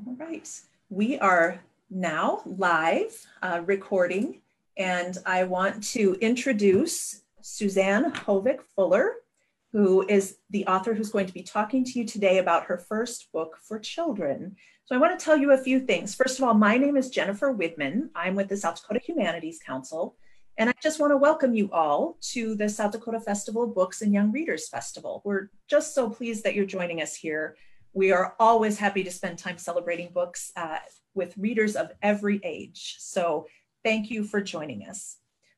All right, we are now live recording, and I want to introduce Suzanne Fuller, who is the author who's going to be talking to you today about her first book for children. So I want to tell you a few things. First of all, my name is Jennifer Widman. I'm with the South Dakota Humanities Council, and I just want to welcome you all to the South Dakota Festival of Books and Young Readers Festival. We're just so pleased that you're joining us here. We are always happy to spend time celebrating books with readers of every age. So thank you for joining us.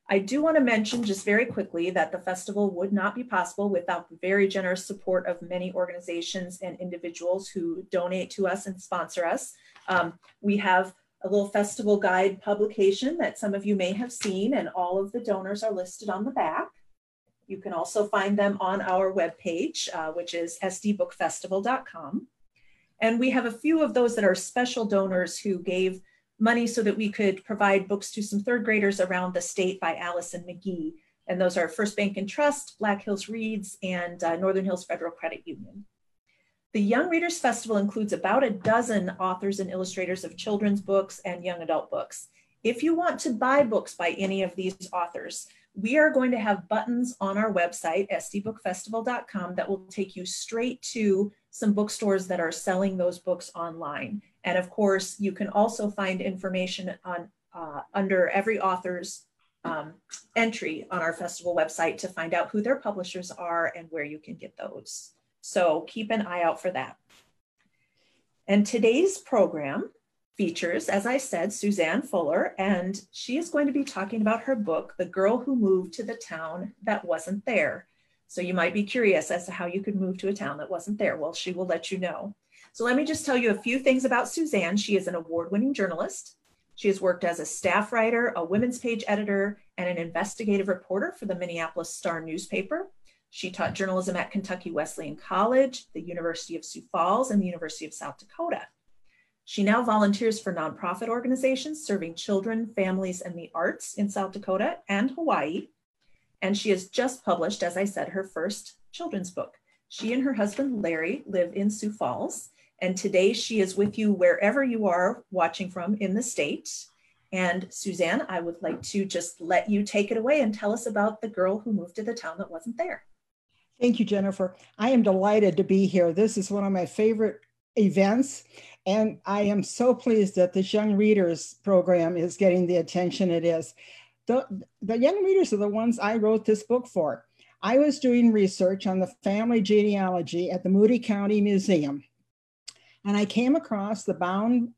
I do want to mention just very quickly that the festival would not be possible without the very generous support of many organizations and individuals who donate to us and sponsor us. We have a little festival guide publication that some of you may have seen, and all of the donors are listed on the back. You can also find them on our webpage, which is sdbookfestival.com. And we have a few of those that are special donors who gave money so that we could provide books to some third graders around the state by Allison McGee. And those are First Bank and Trust, Black Hills Reads, and Northern Hills Federal Credit Union. The Young Readers Festival includes about a dozen authors and illustrators of children's books and young adult books. If you want to buy books by any of these authors, we are going to have buttons on our website, sdbookfestival.com, that will take you straight to some bookstores that are selling those books online. And of course, you can also find information on under every author's entry on our festival website to find out who their publishers are and where you can get those. So keep an eye out for that. And today's program features, as I said, Suzanne Fuller, and she is going to be talking about her book, The Girl Who Moved to the Town That Wasn't There. So you might be curious as to how you could move to a town that wasn't there. Well, she will let you know. So let me just tell you a few things about Suzanne. She is an award-winning journalist. She has worked as a staff writer, a women's page editor, and an investigative reporter for the Minneapolis Star newspaper. She taught journalism at Kentucky Wesleyan College, the University of Sioux Falls, and the University of South Dakota. She now volunteers for nonprofit organizations serving children, families, and the arts in South Dakota and Hawaii. And she has just published, as I said, her first children's book. She and her husband, Larry, live in Sioux Falls. And today she is with you wherever you are watching from in the state. And Suzanne, I would like to just let you take it away and tell us about the girl who moved to the town that wasn't there. Thank you, Jennifer. I am delighted to be here. This is one of my favorite events. And I am so pleased that this Young Readers program is getting the attention it is. The Young Readers are the ones I wrote this book for. I was doing research on the family genealogy at the Moody County Museum, and I came across the bound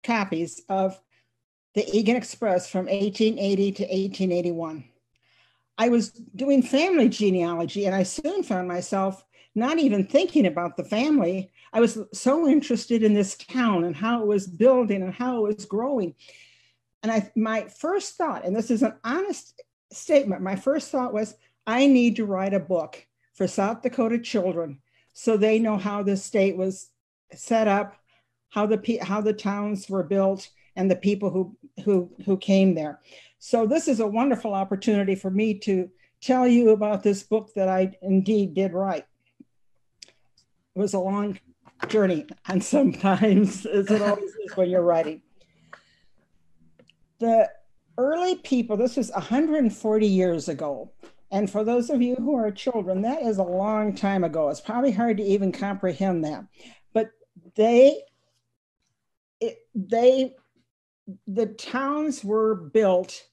copies of the Egan Express from 1880 to 1881. I was doing family genealogy, and I soon found myself not even thinking about the family. I was so interested in this town and how it was building and how it was growing. And my first thought, and this is an honest statement, my first thought was, I need to write a book for South Dakota children so they know how the state was set up, how the towns were built, and the people who came there. So this is a wonderful opportunity for me to tell you about this book that I indeed did write. It was a long journey, and sometimes, as it always is when you're writing. The early people, this was 140 years ago. And for those of you who are children, that is a long time ago. It's probably hard to even comprehend that. But the towns were built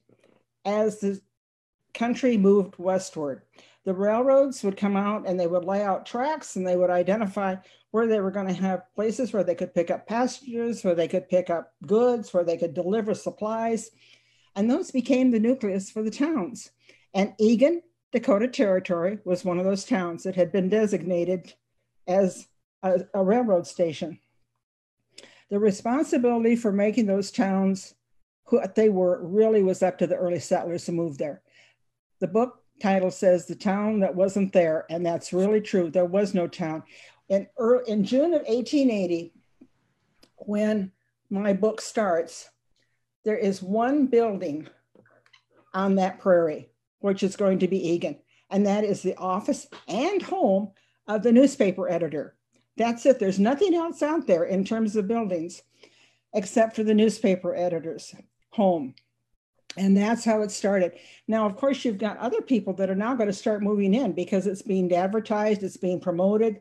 as the country moved westward. The railroads would come out and they would lay out tracks, and they would identify where they were going to have places where they could pick up passengers, where they could pick up goods, where they could deliver supplies. And those became the nucleus for the towns. And Egan, Dakota Territory, was one of those towns that had been designated as a railroad station. The responsibility for making those towns who they were really was up to the early settlers who moved there. The book title says The Town That Wasn't There, and that's really true. There was no town. In June of 1880, when my book starts, there is one building on that prairie, which is going to be Egan, and that is the office and home of the newspaper editor. That's it. There's nothing else out there in terms of buildings, except for the newspaper editor's home. And that's how it started. Now, of course, you've got other people that are now going to start moving in because it's being advertised, it's being promoted.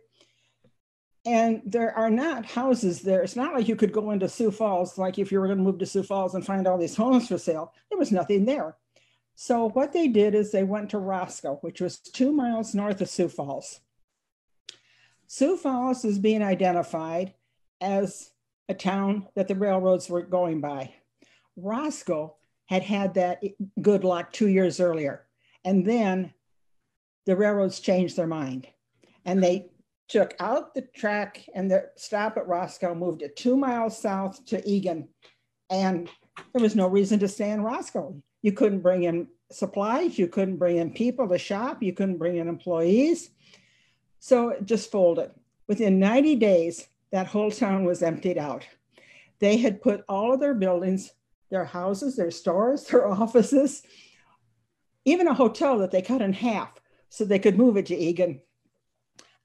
And there are not houses there. It's not like you could go into Sioux Falls, like if you were going to move to Sioux Falls and find all these homes for sale. There was nothing there. So what they did is they went to Roscoe, which was 2 miles north of Sioux Falls. Sioux Falls is being identified as a town that the railroads were going by. Roscoe had had that good luck 2 years earlier. And then the railroads changed their mind. And they took out the track and the stop at Roscoe, moved it 2 miles south to Egan. And there was no reason to stay in Roscoe. You couldn't bring in supplies. You couldn't bring in people to shop. You couldn't bring in employees. So it just folded. Within 90 days, that whole town was emptied out. They had put all of their buildings, their houses, their stores, their offices, even a hotel that they cut in half so they could move it to Egan,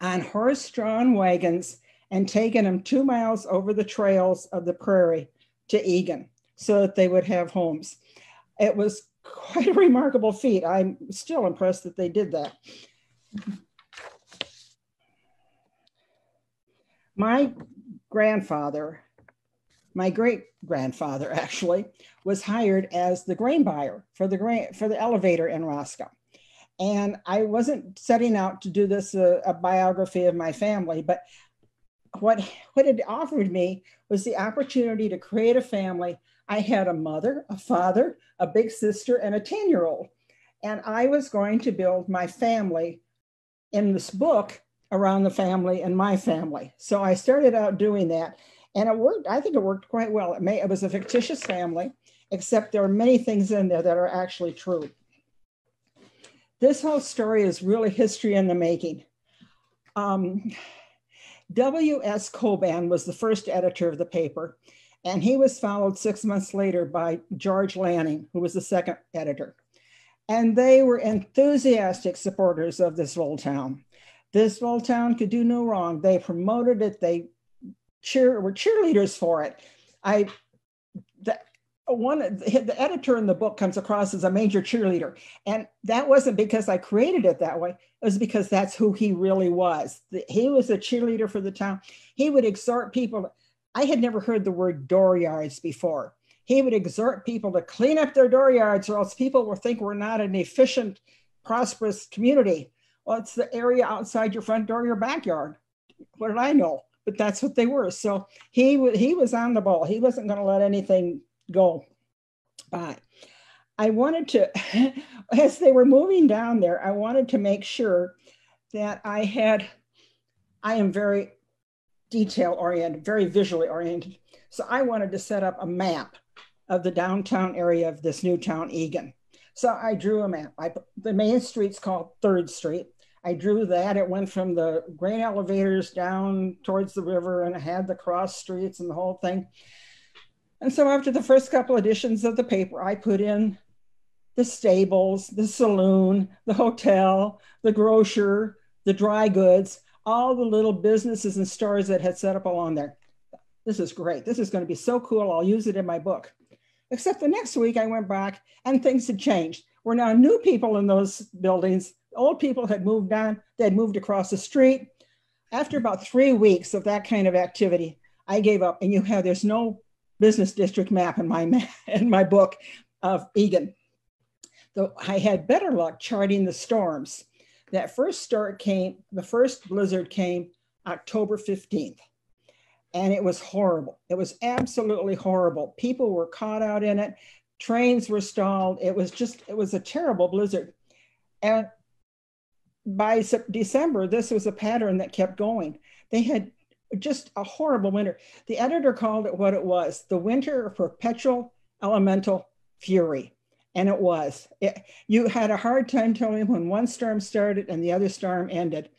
on horse-drawn wagons and taken them 2 miles over the trails of the prairie to Egan so that they would have homes. It was quite a remarkable feat. I'm still impressed that they did that. My grandfather, my great-grandfather actually, was hired as the grain buyer for the elevator in Roscoe. And I wasn't setting out to do this a biography of my family, but what it offered me was the opportunity to create a family. I had a mother, a father, a big sister, and a 10-year-old. And I was going to build my family in this book around the family and my family. So I started out doing that, and it worked. I think it worked quite well. It was a fictitious family, except there are many things in there that are actually true. This whole story is really history in the making. W.S. Coban was the first editor of the paper, and he was followed 6 months later by George Lanning, who was the second editor. And they were enthusiastic supporters of this little town. This little town could do no wrong. They promoted it. They were cheerleaders for it. The editor in the book comes across as a major cheerleader. And that wasn't because I created it that way. It was because that's who he really was. He was a cheerleader for the town. He would exhort people. I had never heard the word dooryards before. He would exhort people to clean up their dooryards, or else people will think we're not an efficient, prosperous community. Well, it's the area outside your front door, your backyard. What did I know? But that's what they were. So he was on the ball. He wasn't going to let anything go by. I wanted to, as they were moving down there, I wanted to make sure that I am very detail oriented, very visually oriented. So I wanted to set up a map of the downtown area of this new town, Egan. So I drew a map. The main street's called 3rd Street. I drew that. It went from the grain elevators down towards the river, and it had the cross streets and the whole thing. And so after the first couple editions of the paper, I put in the stables, the saloon, the hotel, the grocer, the dry goods, all the little businesses and stores that had set up along there. This is great. This is going to be so cool. I'll use it in my book. Except the next week I went back and things had changed. We're now new people in those buildings. Old people had moved on. They had moved across the street. After about 3 weeks of that kind of activity, I gave up. And there's no business district map in my book of Egan. Though I had better luck charting the storms. That the first blizzard came October 15th. And it was horrible. It was absolutely horrible. People were caught out in it. Trains were stalled. It was a terrible blizzard. And by December, this was a pattern that kept going. They had just a horrible winter. The editor called it what it was, the winter of perpetual elemental fury. And it was. You had a hard time telling when one storm started and the other storm ended.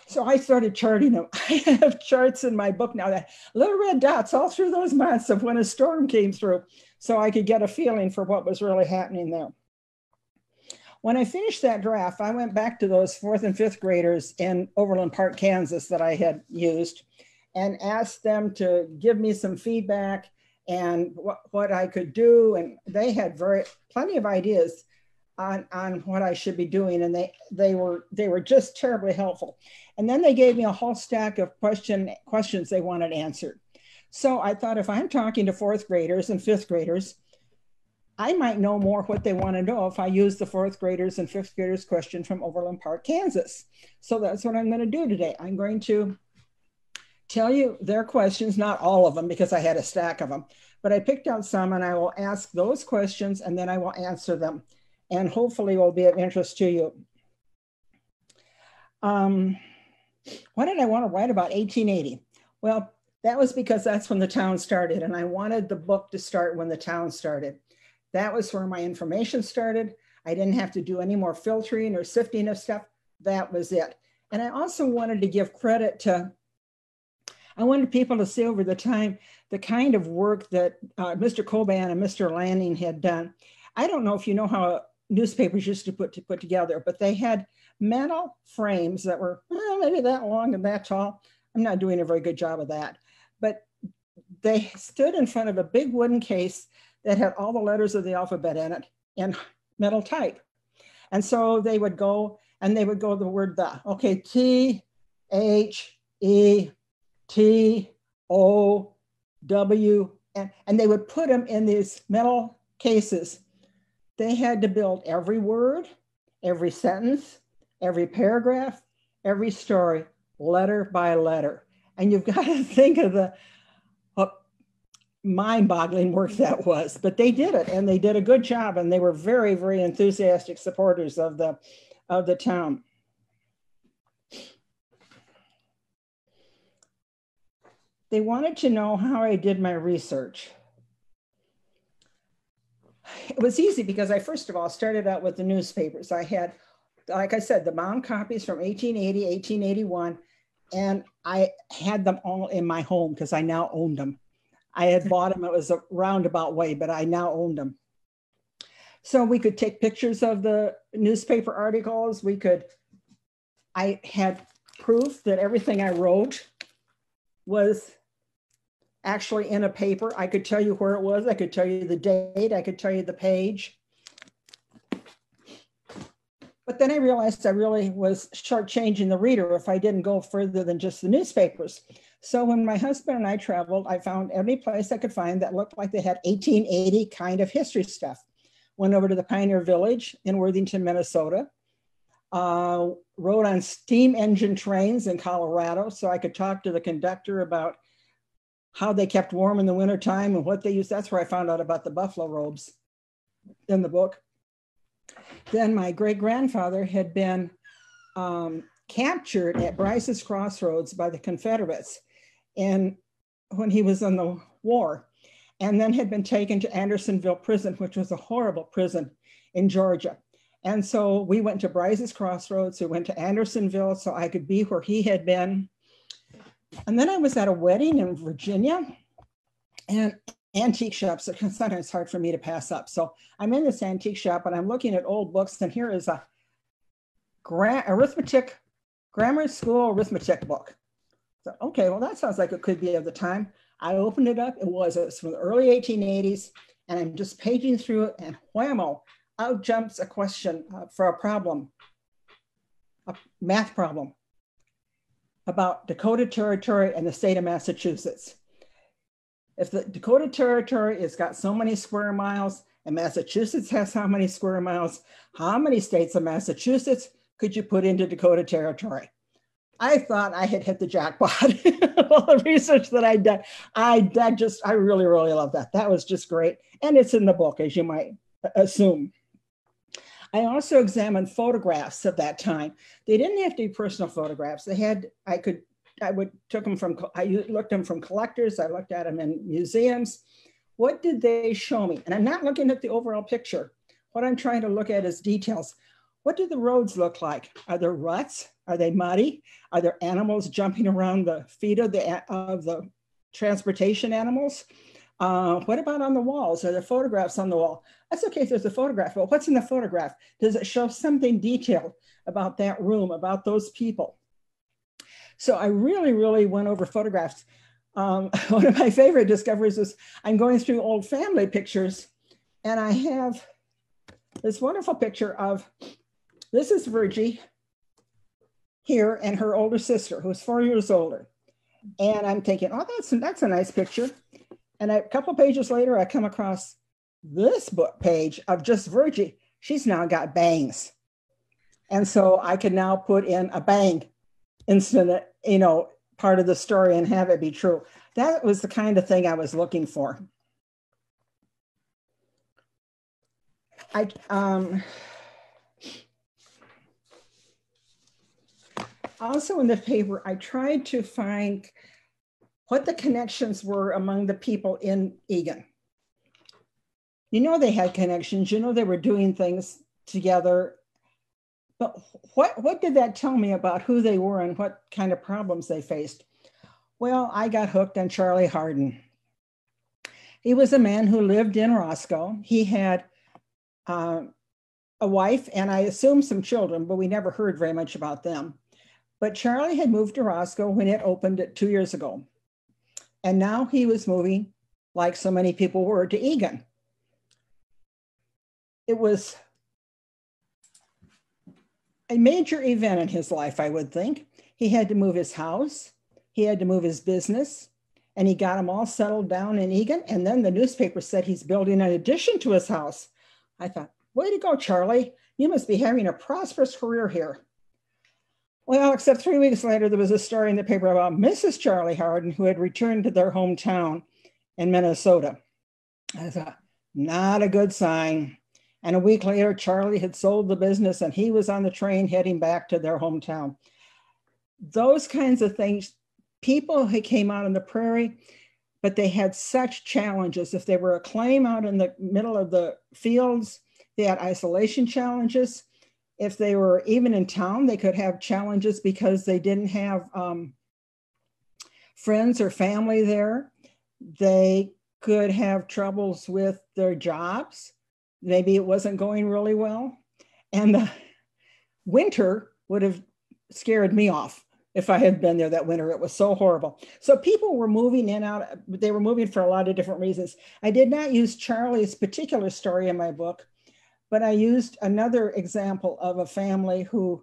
So I started charting them. I have charts in my book now, that little red dots all through those months of when a storm came through, so I could get a feeling for what was really happening there. When I finished that draft, I went back to those 4th and 5th graders in Overland Park, Kansas that I had used and asked them to give me some feedback and what I could do. And they had plenty of ideas on what I should be doing. And they were just terribly helpful. And then they gave me a whole stack of questions they wanted answered. So I thought, if I'm talking to 4th graders and 5th graders, I might know more what they want to know if I use the 4th graders and 5th graders question from Overland Park, Kansas. So that's what I'm going to do today. I'm going to tell you their questions, not all of them because I had a stack of them, but I picked out some and I will ask those questions and then I will answer them and hopefully will be of interest to you. Why did I want to write about 1880? Well, that was because that's when the town started and I wanted the book to start when the town started. That was where my information started. I didn't have to do any more filtering or sifting of stuff. That was it. And I also wanted to give credit to, I wanted people to see over the time, the kind of work that Mr. Coban and Mr. Lanning had done. I don't know if you know how newspapers used to put together, but they had metal frames that were maybe that long and that tall. I'm not doing a very good job of that, but they stood in front of a big wooden case that had all the letters of the alphabet in it in metal type. And so they would go the word the, okay, T, H, E, T, O, W, and they would put them in these metal cases. They had to build every word, every sentence, every paragraph, every story, letter by letter. And you've got to think of the mind-boggling work that was, but they did it and they did a good job and they were very, very enthusiastic supporters of the town. They wanted to know how I did my research. It was easy because I first of all started out with the newspapers. I had, like I said, the bound copies from 1880, 1881, and I had them all in my home because I now owned them. I had bought them, it was a roundabout way, but I now owned them. So we could take pictures of the newspaper articles. I had proof that everything I wrote was actually in a paper. I could tell you where it was. I could tell you the date. I could tell you the page. But then I realized I really was shortchanging the reader if I didn't go further than just the newspapers. So when my husband and I traveled, I found any place I could find that looked like they had 1880 kind of history stuff. Went over to the Pioneer Village in Worthington, Minnesota. Rode on steam engine trains in Colorado so I could talk to the conductor about how they kept warm in the wintertime and what they used. That's where I found out about the buffalo robes in the book. Then my great-grandfather had been captured at Bryce's Crossroads by the Confederates when he was in the war, and then had been taken to Andersonville Prison, which was a horrible prison in Georgia. And so we went to Bryce's Crossroads, we went to Andersonville so I could be where he had been. And then I was at a wedding in Virginia, and antique shops are sometimes hard for me to pass up. So I'm in this antique shop and I'm looking at old books, and here is a grammar school arithmetic book. So, okay, well, that sounds like it could be of the time. I opened it up. It was from the early 1880s, and I'm just paging through it, and whammo, out jumps a question for a problem, a math problem about Dakota Territory and the state of Massachusetts. If the Dakota Territory has got so many square miles and Massachusetts has how many square miles, how many states of Massachusetts could you put into Dakota Territory? I thought I had hit the jackpot. All the research that I'd done, I really, really love that. That was just great. And it's in the book, as you might assume. I also examined photographs of that time. They didn't have to be personal photographs. I looked them from collectors. I looked at them in museums. What did they show me? And I'm not looking at the overall picture. What I'm trying to look at is details. What do the roads look like? Are there ruts? Are they muddy? Are there animals jumping around the feet of the transportation animals? What about on the walls? Are there photographs on the wall? That's okay if there's a photograph, but what's in the photograph? Does it show something detailed about that room, about those people? So I really, really went over photographs. One of my favorite discoveries is I'm going through old family pictures, and I have this wonderful picture of, this is Virgie here and her older sister, who's 4 years older. And I'm thinking, oh, that's a nice picture. And a couple of pages later, I come across this book page of just Virgie. She's now got bangs. And so I can now put in a bang incident, part of the story and have it be true. That was the kind of thing I was looking for. Also in the paper, I tried to find what the connections were among the people in Egan. They had connections, they were doing things together. But what did that tell me about who they were and what kind of problems they faced? Well, I got hooked on Charlie Harden. He was a man who lived in Roscoe. He had a wife and I assume some children, but we never heard very much about them. But Charlie had moved to Roscoe when it opened 2 years ago. And now he was moving, like so many people were, to Egan. It was a major event in his life, I would think. He had to move his house, he had to move his business, and he got them all settled down in Egan. And then the newspaper said he's building an addition to his house. I thought, way to go, Charlie. You must be having a prosperous career here. Well, except 3 weeks later, there was a story in the paper about Mrs. Charlie Harden, who had returned to their hometown in Minnesota. I thought, not a good sign. And a week later, Charlie had sold the business and he was on the train heading back to their hometown. Those kinds of things, people who came out on the prairie, but they had such challenges. If they were a claim out in the middle of the fields, they had isolation challenges. If they were even in town, they could have challenges because they didn't have friends or family there. They could have troubles with their jobs. Maybe it wasn't going really well. And the winter would have scared me off if I had been there that winter. It was so horrible. So people were moving in and out. They were moving for a lot of different reasons. I did not use Charlie's particular story in my book, but I used another example of a family who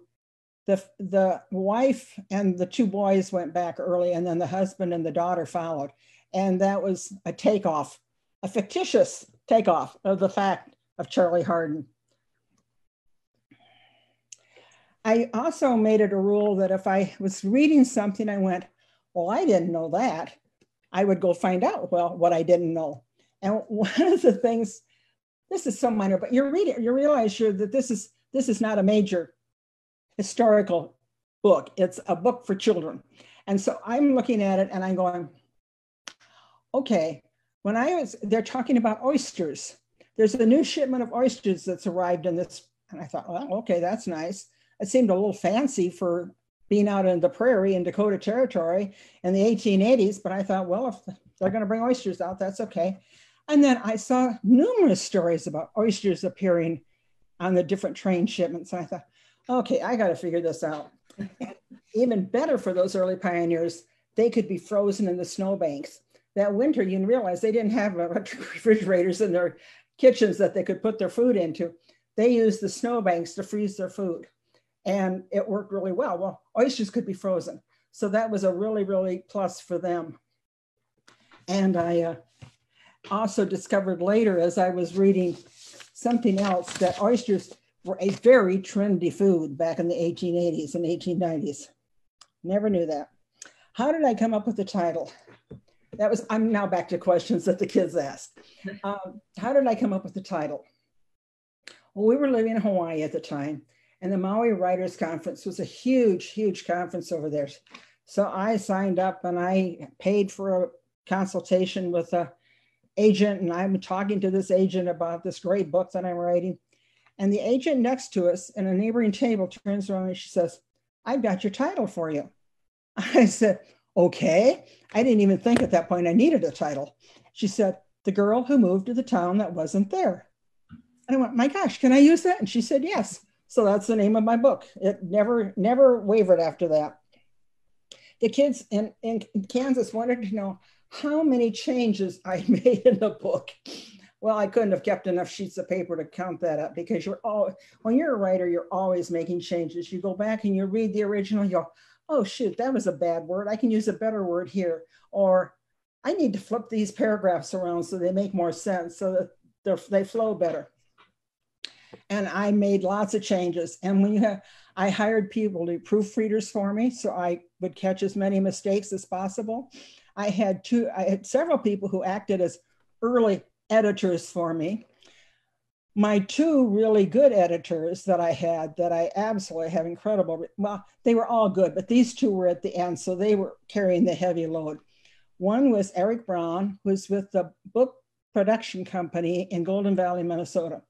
the wife and the 2 boys went back early, and then the husband and the daughter followed. And that was a takeoff, a fictitious takeoff of the fact of Charlie Harden. I also made it a rule that if I was reading something, I went, well, I didn't know that. I would go find out, what I didn't know. And one of the things, this is so minor, but you realize that this is not a major historical book. It's a book for children. And so I'm looking at it and I'm going, okay, they're talking about oysters. There's a new shipment of oysters that's arrived in this. And I thought, well, okay, that's nice. It seemed a little fancy for being out in the prairie in Dakota Territory in the 1880s. But I thought, well, if they're going to bring oysters out, that's okay. And then I saw numerous stories about oysters appearing on the different train shipments. And I thought, okay, I got to figure this out. Even better for those early pioneers, they could be frozen in the snowbanks. That winter, you realize they didn't have electric refrigerators in their kitchens that they could put their food into. They used the snowbanks to freeze their food. And it worked really well. Well, oysters could be frozen. So that was a really, really plus for them. And I also discovered later as I was reading something else that oysters were a very trendy food back in the 1880s and 1890s. Never knew that. How did I come up with the title? I'm now back to questions that the kids asked. How did I come up with the title? Well, we were living in Hawaii at the time, and the Maui Writers Conference was a huge, huge conference over there. So I signed up and I paid for a consultation with an agent, and I'm talking to this agent about this great book that I'm writing. And the agent next to us in a neighboring table turns around and she says, I've got your title for you. I said, okay. I didn't even think at that point I needed a title. She said, "The girl who moved to the town that wasn't there." And I went, "My gosh, can I use that?" And she said, "Yes." So that's the name of my book. It never wavered after that. The kids in Kansas wanted to know how many changes I made in the book. Well, I couldn't have kept enough sheets of paper to count that up, because when you're a writer, you're always making changes. You go back and you read the original, you go, "Oh shoot, that was a bad word. I can use a better word here." Or, "I need to flip these paragraphs around so they make more sense, so that they flow better." And I made lots of changes. And I hired people to be proofreaders for me, so I would catch as many mistakes as possible. I had several people who acted as early editors for me. My two really good editors that I had, that I absolutely have incredible, well, they were all good, but these two were at the end, so they were carrying the heavy load. One was Eric Brown, who's with the book production company in Golden Valley, Minnesota.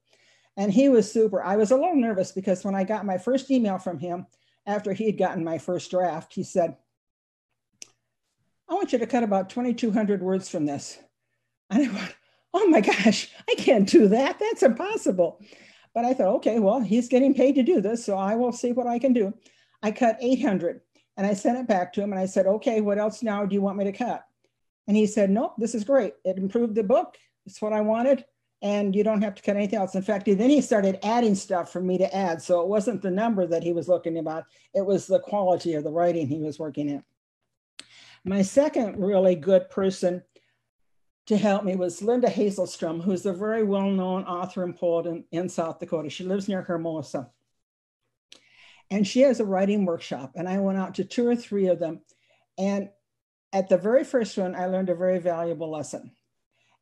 And he was super. I was a little nervous because when I got my first email from him, after he had gotten my first draft, he said, "I want you to cut about 2,200 words from this." And I went, "Oh my gosh, I can't do that. That's impossible." But I thought, okay, well, he's getting paid to do this, so I will see what I can do. I cut 800 and I sent it back to him and I said, "Okay, what else now do you want me to cut?" And he said, "Nope, this is great. It improved the book. It's what I wanted. And you don't have to cut anything else." In fact, then he started adding stuff for me to add. So it wasn't the number that he was looking about. It was the quality of the writing he was working in. My second really good person to help me was Linda Hazelstrom, who's a very well-known author and poet in South Dakota. She lives near Hermosa. And she has a writing workshop. And I went out to 2 or 3 of them. And at the very first one, I learned a very valuable lesson.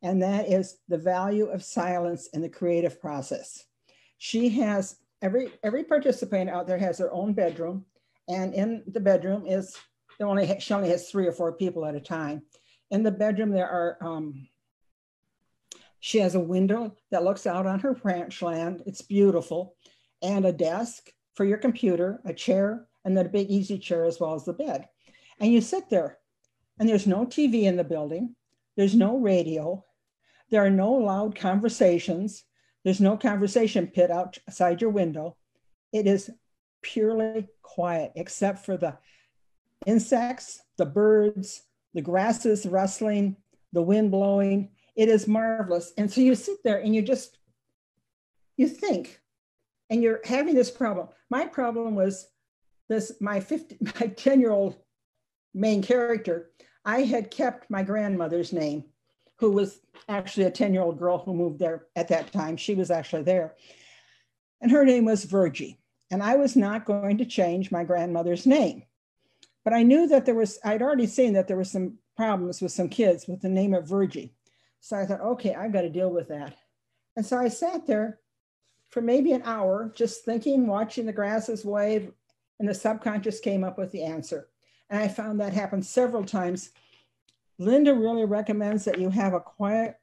And that is the value of silence in the creative process. She has, every participant out there has their own bedroom. And in the bedroom she only has 3 or 4 people at a time. In the bedroom, she has a window that looks out on her ranch land. It's beautiful. And a desk for your computer, a chair, and then a big easy chair as well as the bed. And you sit there, and there's no TV in the building. There's no radio. There are no loud conversations. There's no conversation pit outside your window. It is purely quiet, except for the insects, the birds, the grasses rustling, the wind blowing. It is marvelous. And so you sit there and you think, and you're having this problem. My problem was my 10-year-old main character. I had kept my grandmother's name, who was actually a 10-year-old girl who moved there at that time. She was actually there. And her name was Virgie. And I was not going to change my grandmother's name. But I knew that I'd already seen that there were some problems with some kids with the name of Virgie. So I thought, okay, I've got to deal with that. And so I sat there for maybe an hour, just thinking, watching the grasses wave, and the subconscious came up with the answer. And I found that happen several times. Linda really recommends that you have a quiet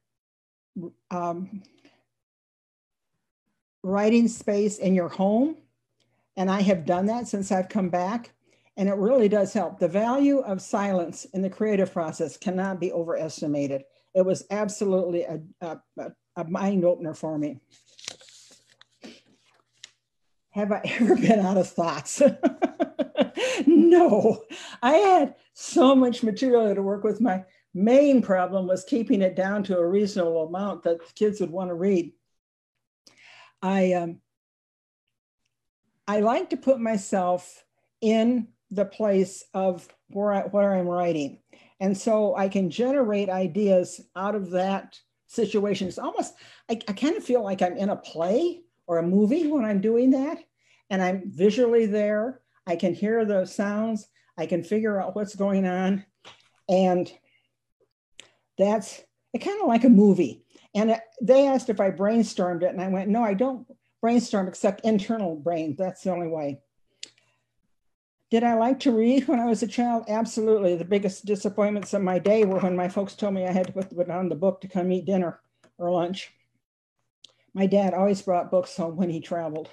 writing space in your home. And I have done that since I've come back. And it really does help. The value of silence in the creative process cannot be overestimated. It was absolutely a mind opener for me. Have I ever been out of thoughts? No, I had so much material to work with. My main problem was keeping it down to a reasonable amount that the kids would want to read. I like to put myself in the place of where I'm writing. And so I can generate ideas out of that situation. It's almost, I kind of feel like I'm in a play or a movie when I'm doing that. And I'm visually there. I can hear the sounds. I can figure out what's going on. And it's kind of like a movie. And they asked if I brainstormed it. And I went, no, I don't brainstorm except internal brain. That's the only way. Did I like to read when I was a child? Absolutely. The biggest disappointments of my day were when my folks told me I had to put down the book to come eat dinner or lunch. My dad always brought books home when he traveled.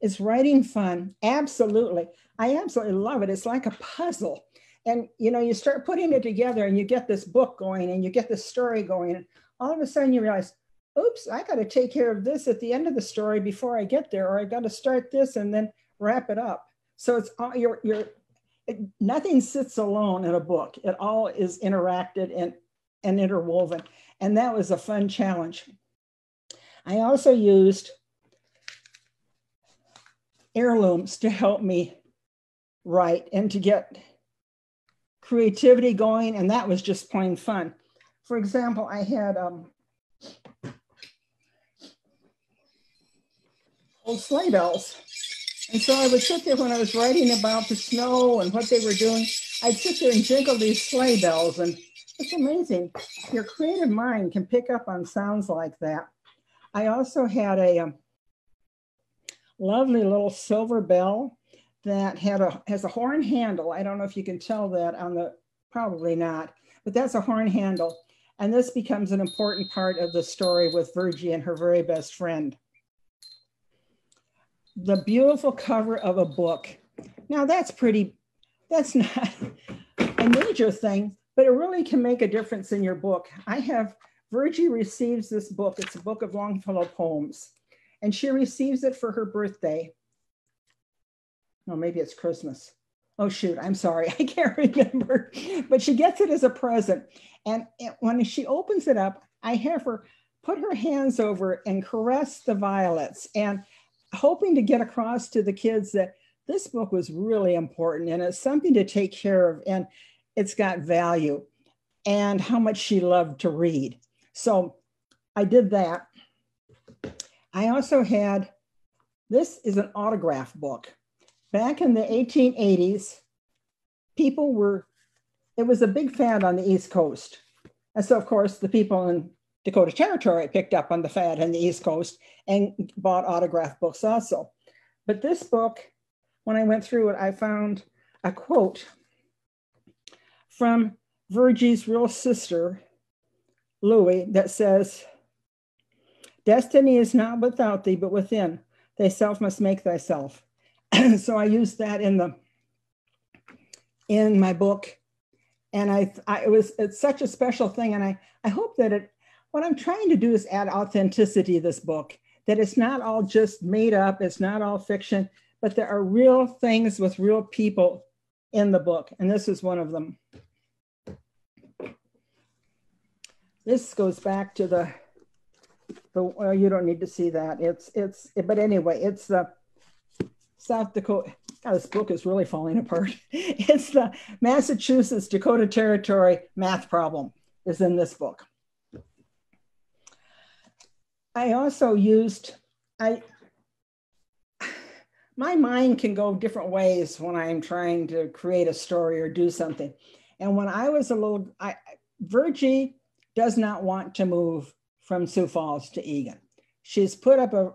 Is writing fun? Absolutely. I absolutely love it. It's like a puzzle. And, you know, you start putting it together and you get this book going and you get this story going. And all of a sudden you realize, oops, I got to take care of this at the end of the story before I get there, or I got to start this and then wrap it up. So it's all nothing sits alone in a book. It all is interacted and interwoven. And that was a fun challenge. I also used heirlooms to help me write and to get creativity going, and that was just plain fun. For example, I had old sleigh bells. And so I would sit there when I was writing about the snow and what they were doing, I'd sit there and jingle these sleigh bells, and it's amazing. Your creative mind can pick up on sounds like that. I also had a lovely little silver bell that has a horn handle. I don't know if you can tell that on the, probably not, but that's a horn handle. And this becomes an important part of the story with Virgie and her very best friend. The beautiful cover of a book. Now that's not a major thing, but it really can make a difference in your book. Virgie receives this book. It's a book of Longfellow poems, and she receives it for her birthday. No, maybe it's Christmas. Oh shoot, I'm sorry, I can't remember. But she gets it as a present. And when she opens it up, I have her put her hands over it and caress the violets, and hoping to get across to the kids that this book was really important and it's something to take care of, and it's got value, and how much she loved to read. So I did that. I also had, this is an autograph book. Back in the 1880s, it was a big fad on the East Coast. And so of course the people in Dakota Territory picked up on the fad on the East Coast and bought autograph books also. But this book, when I went through it, I found a quote from Virgie's real sister, Louis, that says, "Destiny is not without thee, but within. Thyself must make thyself." So I used that in my book, and it's such a special thing, and I hope that what I'm trying to do is add authenticity to this book, that it's not all just made up, it's not all fiction, but there are real things with real people in the book, and this is one of them. This goes back to well, you don't need to see that. But anyway, it's the South Dakota. God, this book is really falling apart. It's the Massachusetts Dakota Territory math problem is in this book. I also used, my mind can go different ways when I'm trying to create a story or do something. And when I was Virgie does not want to move from Sioux Falls to Egan. She's put up a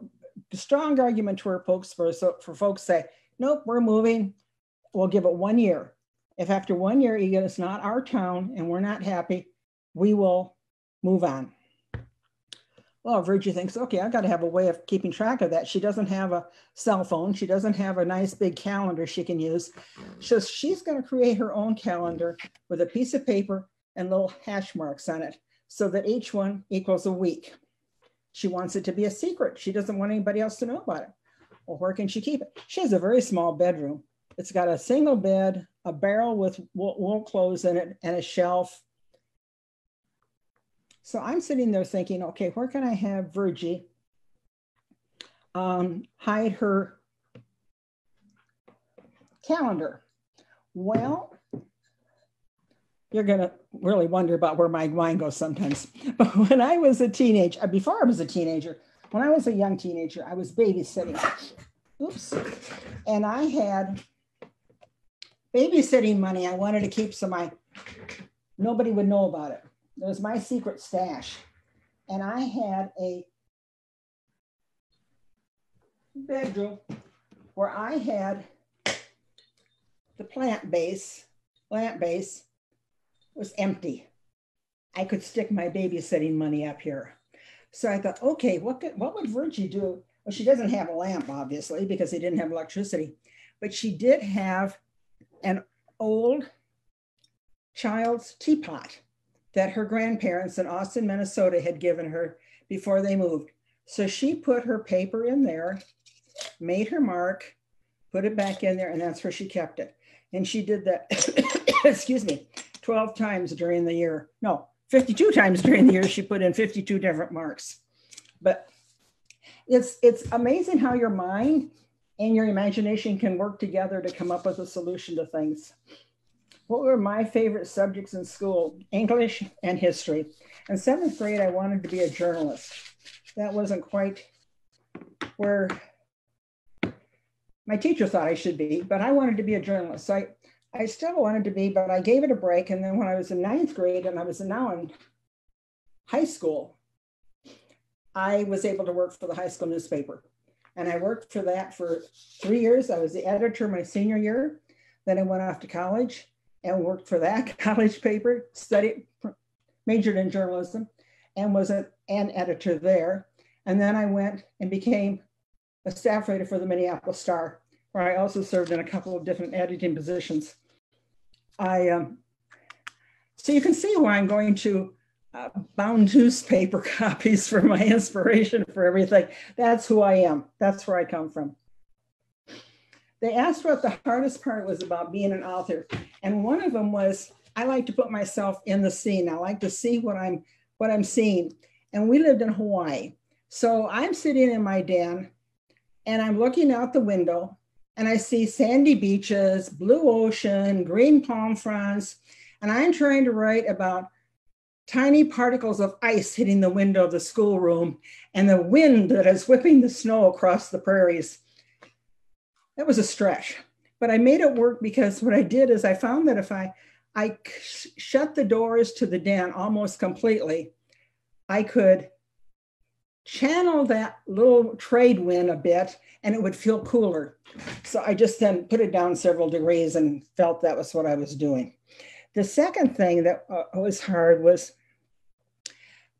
strong argument to her folks for folks say, nope, we're moving. We'll give it 1 year. If after 1 year, Egan is not our town and we're not happy, we will move on. Well, Virgie thinks, okay, I've got to have a way of keeping track of that. She doesn't have a cell phone. She doesn't have a nice big calendar she can use. So she's going to create her own calendar with a piece of paper and little hash marks on it so that each one equals a week. She wants it to be a secret. She doesn't want anybody else to know about it. Well, where can she keep it? She has a very small bedroom. It's got a single bed, a barrel with wool clothes in it, and a shelf. So I'm sitting there thinking, okay, where can I have Virgie hide her calendar? Well, you're going to really wonder about where my mind goes sometimes. But when I was a teenager, before I was a teenager, when I was a young teenager, I was babysitting. Oops. And I had babysitting money I wanted to keep so nobody would know about it. It was my secret stash. And I had a bedroom where I had the plant base was empty. I could stick my babysitting money up here. So I thought, okay, what would Virgie do? Well, she doesn't have a lamp, obviously, because they didn't have electricity, but she did have an old child's teapot that her grandparents in Austin, Minnesota had given her before they moved. So she put her paper in there, made her mark, put it back in there, and that's where she kept it. And she did that, excuse me, 12 times during the year. No, 52 times during the year. She put in 52 different marks. But it's amazing how your mind and your imagination can work together to come up with a solution to things. What were my favorite subjects in school? English and history. In 7th grade, I wanted to be a journalist. That wasn't quite where my teacher thought I should be, but I wanted to be a journalist. So I still wanted to be, but I gave it a break. And then when I was in 9th grade and I was now in high school, I was able to work for the high school newspaper. And I worked for that for 3 years. I was the editor my senior year. Then I went off to college and worked for that college paper, majored in journalism, and was an editor there. And then I went and became a staff writer for the Minneapolis Star, where I also served in a couple of different editing positions. So you can see why I'm going to bound newspaper copies for my inspiration for everything. That's who I am. That's where I come from. They asked what the hardest part was about being an author. And one of them was, I like to put myself in the scene. I like to see what I'm seeing. And we lived in Hawaii. So I'm sitting in my den and I'm looking out the window and I see sandy beaches, blue ocean, green palm fronds. And I'm trying to write about tiny particles of ice hitting the window of the schoolroom and the wind that is whipping the snow across the prairies. That was a stretch, but I made it work because what I did is I found that if I shut the doors to the den almost completely, I could channel that little trade wind a bit and it would feel cooler. So I just then put it down several degrees and felt that was what I was doing. The second thing that was hard was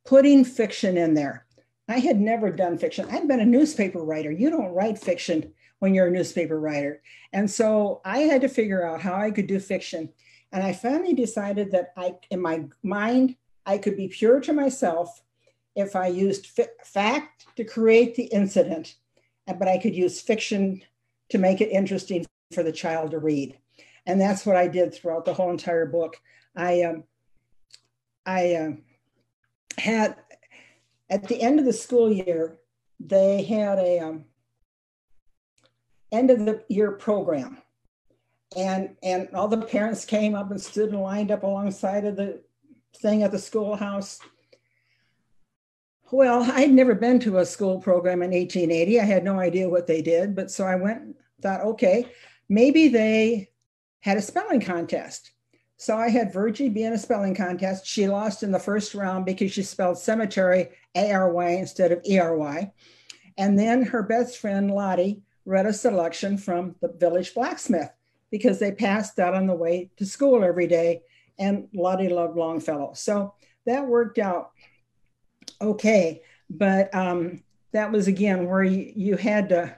putting fiction in there. I had never done fiction. I'd been a newspaper writer. You don't write fiction when you're a newspaper writer. And so I had to figure out how I could do fiction. And I finally decided that in my mind, I could be pure to myself if I used fact to create the incident, but I could use fiction to make it interesting for the child to read. And that's what I did throughout the whole entire book. I had, at the end of the school year, they had a end of the year program. And all the parents came up and stood and lined up alongside of the thing at the schoolhouse. Well, I'd never been to a school program in 1880. I had no idea what they did, but so I went and thought, okay, maybe they had a spelling contest. So I had Virgie be in a spelling contest. She lost in the first round because she spelled cemetery A-R-Y instead of E-R-Y. And then her best friend, Lottie, read a selection from the village blacksmith because they passed that on the way to school every day. And Lottie loved Longfellow. So that worked out okay. But that was, again, where you had to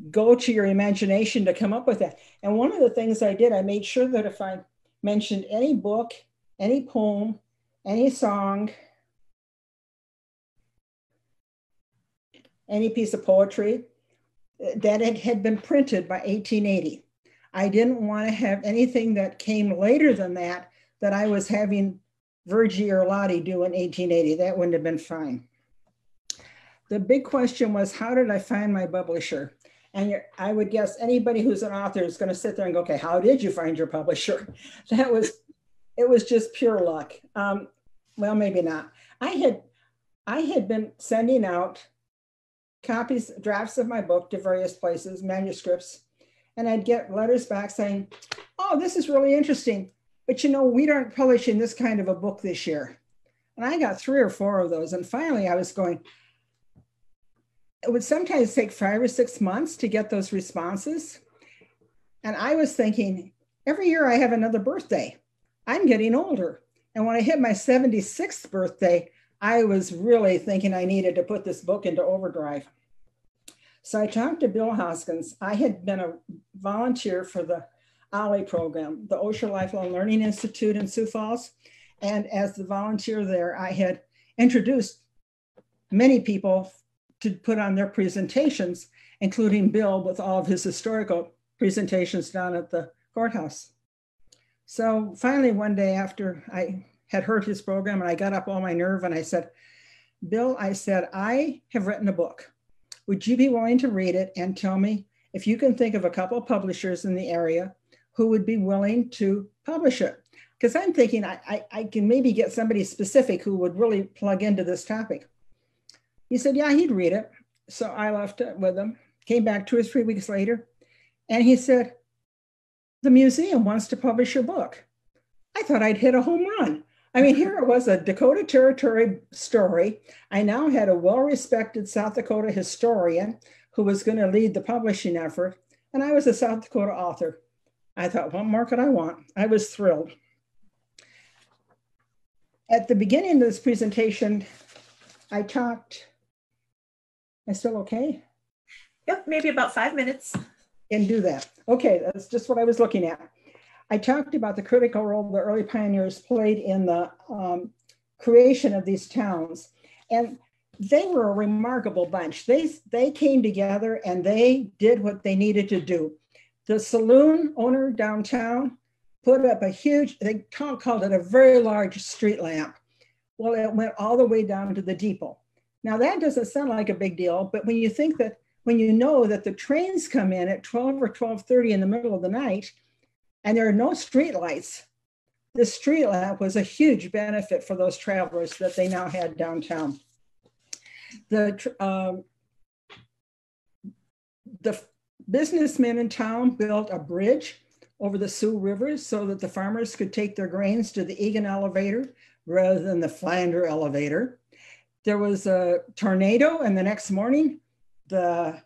go to your imagination to come up with that. And one of the things I did, I made sure that if I mentioned any book, any poem, any song, any piece of poetry, that it had been printed by 1880. I didn't want to have anything that came later than that I was having Virgie or Lottie do in 1880. That wouldn't have been fine. The big question was, how did I find my publisher? And I would guess anybody who's an author is going to sit there and go, okay, how did you find your publisher? It was just pure luck. Well, maybe not. I had been sending out copies, drafts of my book to various places, manuscripts, and I'd get letters back saying, oh, this is really interesting, but you know, we aren't publishing this kind of a book this year. And I got 3 or 4 of those. And finally I was going, it would sometimes take 5 or 6 months to get those responses. And I was thinking, every year I have another birthday. I'm getting older. And when I hit my 76th birthday, I was really thinking I needed to put this book into overdrive. So I talked to Bill Hoskins. I had been a volunteer for the OLLI program, the Osher Lifelong Learning Institute in Sioux Falls. And as the volunteer there, I had introduced many people to put on their presentations, including Bill with all of his historical presentations down at the courthouse. So finally, one day after I had heard his program and I got up all my nerve and I said, Bill, I said, I have written a book. Would you be willing to read it and tell me if you can think of a couple of publishers in the area who would be willing to publish it? Because I'm thinking I can maybe get somebody specific who would really plug into this topic. He said, yeah, he'd read it. So I left it with him, came back 2 or 3 weeks later, and he said, the museum wants to publish your book. I thought I'd hit a home run. I mean, here it was, a Dakota Territory story. I now had a well-respected South Dakota historian who was going to lead the publishing effort, and I was a South Dakota author. I thought, what more could I want? I was thrilled. At the beginning of this presentation, I talked, am I still okay? Yep, maybe about 5 minutes. And do that. Okay, that's just what I was looking at. I talked about the critical role the early pioneers played in the creation of these towns. And they were a remarkable bunch. They came together and they did what they needed to do. The saloon owner downtown put up a huge, they called it a very large street lamp. Well, it went all the way down to the depot. Now that doesn't sound like a big deal, but when you think that, when you know that the trains come in at 12 or 12:30 in the middle of the night, and there are no street lights, the street lamp was a huge benefit for those travelers that they now had downtown. The businessmen in town built a bridge over the Sioux River so that the farmers could take their grains to the Egan elevator rather than the Flander elevator. There was a tornado, and the next morning, the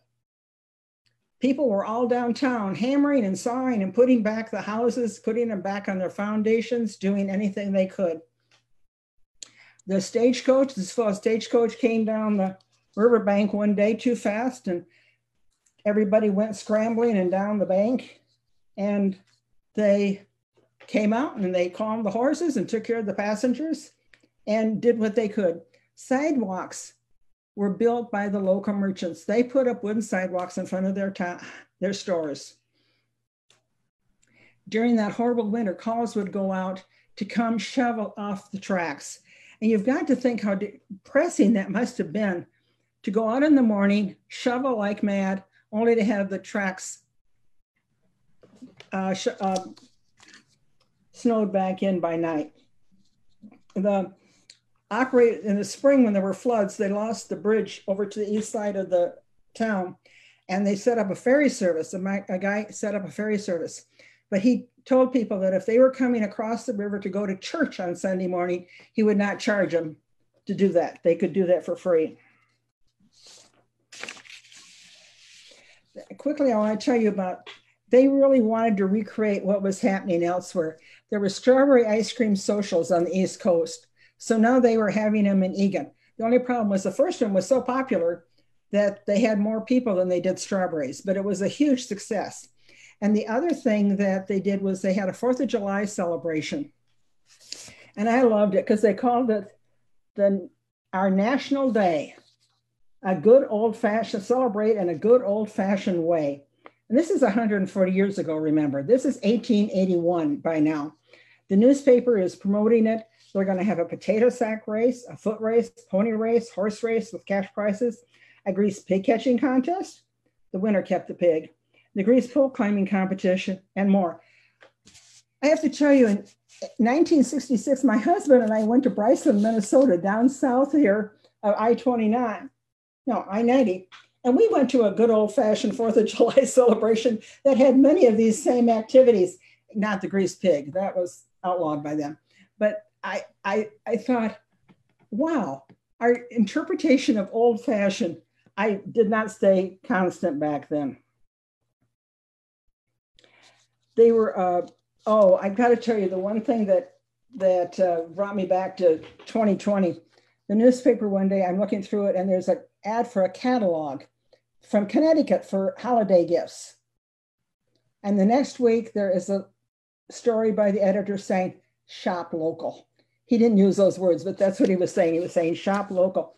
people were all downtown hammering and sawing and putting back the houses, putting them back on their foundations, doing anything they could. The stagecoach, the Sioux Falls stagecoach came down the riverbank one day too fast, and everybody went scrambling and down the bank, and they came out and they calmed the horses and took care of the passengers and did what they could. Sidewalks were built by the local merchants. They put up wooden sidewalks in front of their stores. During that horrible winter, calls would go out to come shovel off the tracks. And you've got to think how depressing that must have been to go out in the morning, shovel like mad, only to have the tracks snowed back in by night. In the spring, when there were floods, they lost the bridge over to the east side of the town, and they set up a ferry service. A guy set up a ferry service, but he told people that if they were coming across the river to go to church on Sunday morning, he would not charge them to do that. They could do that for free. Quickly, I want to tell you about, they really wanted to recreate what was happening elsewhere. There were strawberry ice cream socials on the East Coast. So now they were having them in Egan. The only problem was the first one was so popular that they had more people than they did strawberries, but it was a huge success. And the other thing that they did was they had a 4th of July celebration. And I loved it because they called it our national day, a good old-fashioned, celebrate in a good old-fashioned way. And this is 140 years ago, remember. This is 1881 by now. The newspaper is promoting it. They're going to have a potato sack race, a foot race, pony race, horse race with cash prizes, a grease pig catching contest. The winner kept the pig. The grease pole climbing competition, and more. I have to tell you, in 1966, my husband and I went to Bryceland, Minnesota, down south here of I-90, and we went to a good old-fashioned 4th of July celebration that had many of these same activities. Not the grease pig, that was outlawed by them. But I thought, wow, our interpretation of old-fashioned, I did not stay constant back then. They were, I've got to tell you, the one thing that brought me back to 2020, the newspaper one day, I'm looking through it, and there's an ad for a catalog from Connecticut for holiday gifts. And the next week, there is a story by the editor saying, shop local. He didn't use those words, but that's what he was saying. He was saying shop local.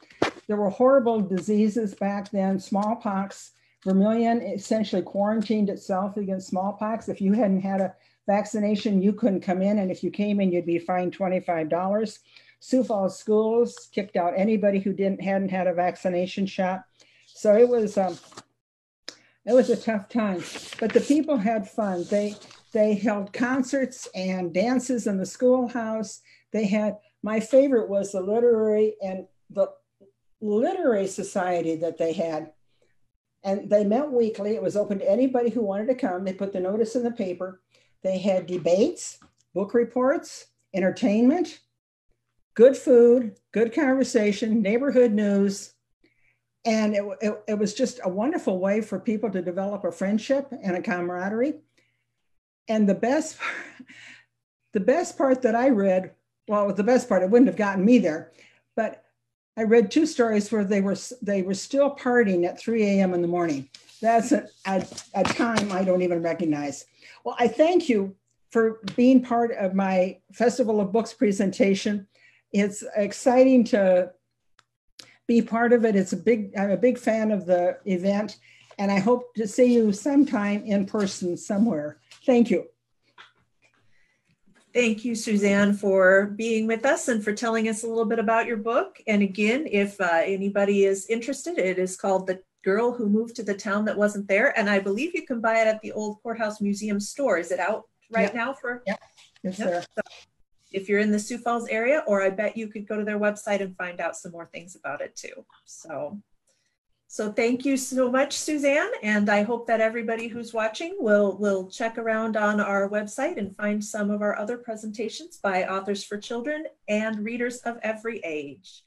There were horrible diseases back then, smallpox. Vermilion essentially quarantined itself against smallpox. If you hadn't had a vaccination, you couldn't come in. And if you came in, you'd be fined $25. Sioux Falls schools kicked out anybody who hadn't had a vaccination shot. So it was a tough time, but the people had fun. They held concerts and dances in the schoolhouse. They had, my favorite was the literary society that they had. And they met weekly. It was open to anybody who wanted to come. They put the notice in the paper. They had debates, book reports, entertainment, good food, good conversation, neighborhood news. And it was just a wonderful way for people to develop a friendship and a camaraderie. And the best part that I read, well, the best part, it wouldn't have gotten me there, but I read 2 stories where they were still partying at 3 a.m. in the morning. That's a time I don't even recognize. Well, I thank you for being part of my Festival of Books presentation. It's exciting to be part of it. I'm a big fan of the event, and I hope to see you sometime in person somewhere. Thank you. Thank you, Suzanne, for being with us and for telling us a little bit about your book. And again, if anybody is interested, it is called The Girl Who Moved to the Town That Wasn't There. And I believe you can buy it at the Old Courthouse Museum store. Is it out right now? Yep, it's there. So if you're in the Sioux Falls area, or I bet you could go to their website and find out some more things about it too. So thank you so much, Suzanne. And I hope that everybody who's watching will check around on our website and find some of our other presentations by authors for children and readers of every age.